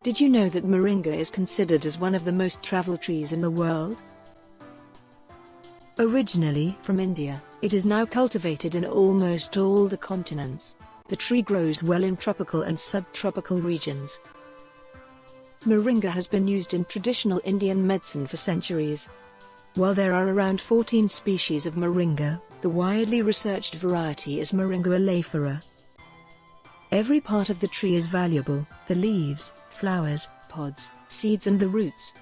Did you know that Moringa is considered as one of the most traveled trees in the world? Originally from India, it is now cultivated in almost all the continents. The tree grows well in tropical and subtropical regions. Moringa has been used in traditional Indian medicine for centuries. While there are around 14 species of Moringa, the widely researched variety is Moringa oleifera. Every part of the tree is valuable: the leaves, flowers, pods, seeds and the roots.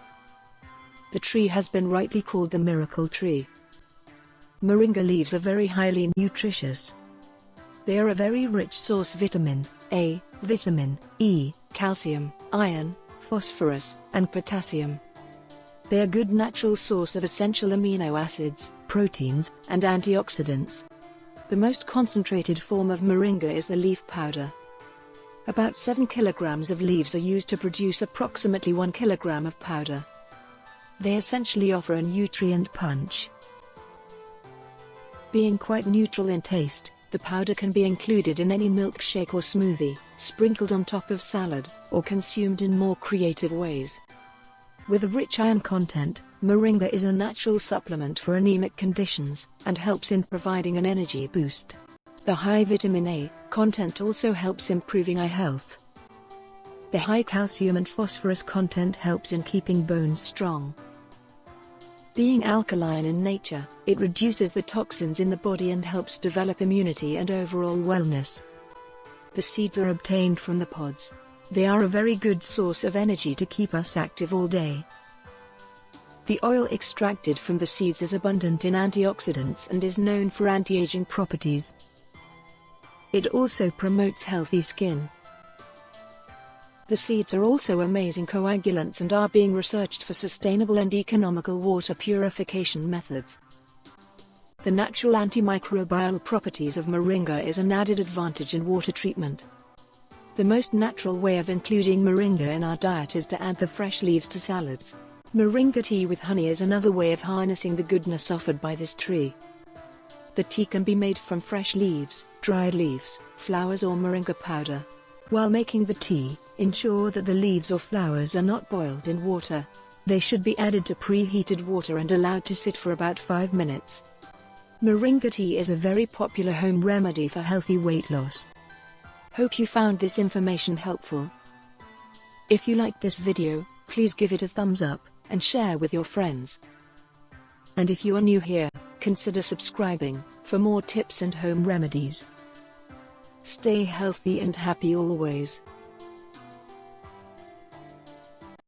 The tree has been rightly called the miracle tree. Moringa leaves are very highly nutritious. They are a very rich source of vitamin A, vitamin E, calcium, iron, phosphorus, and potassium. They are a good natural source of essential amino acids, proteins, and antioxidants. The most concentrated form of Moringa is the leaf powder. About 7 kilograms of leaves are used to produce approximately 1 kilogram of powder. They essentially offer a nutrient punch. Being quite neutral in taste, the powder can be included in any milkshake or smoothie, sprinkled on top of salad, or consumed in more creative ways. With a rich iron content, Moringa is a natural supplement for anemic conditions, and helps in providing an energy boost. The high vitamin A content also helps improving eye health. The high calcium and phosphorus content helps in keeping bones strong. Being alkaline in nature, it reduces the toxins in the body and helps develop immunity and overall wellness. The seeds are obtained from the pods. They are a very good source of energy to keep us active all day. The oil extracted from the seeds is abundant in antioxidants and is known for anti-aging properties. It also promotes healthy skin. The seeds are also amazing coagulants and are being researched for sustainable and economical water purification methods. The natural antimicrobial properties of Moringa is an added advantage in water treatment. The most natural way of including Moringa in our diet is to add the fresh leaves to salads. Moringa tea with honey is another way of harnessing the goodness offered by this tree. The tea can be made from fresh leaves, dried leaves, flowers or Moringa powder. While making the tea, ensure that the leaves or flowers are not boiled in water. They should be added to preheated water and allowed to sit for about 5 minutes. Moringa tea is a very popular home remedy for healthy weight loss. Hope you found this information helpful. If you liked this video, please give it a thumbs up, and share with your friends. And if you are new here, consider subscribing, for more tips and home remedies. Stay healthy and happy always.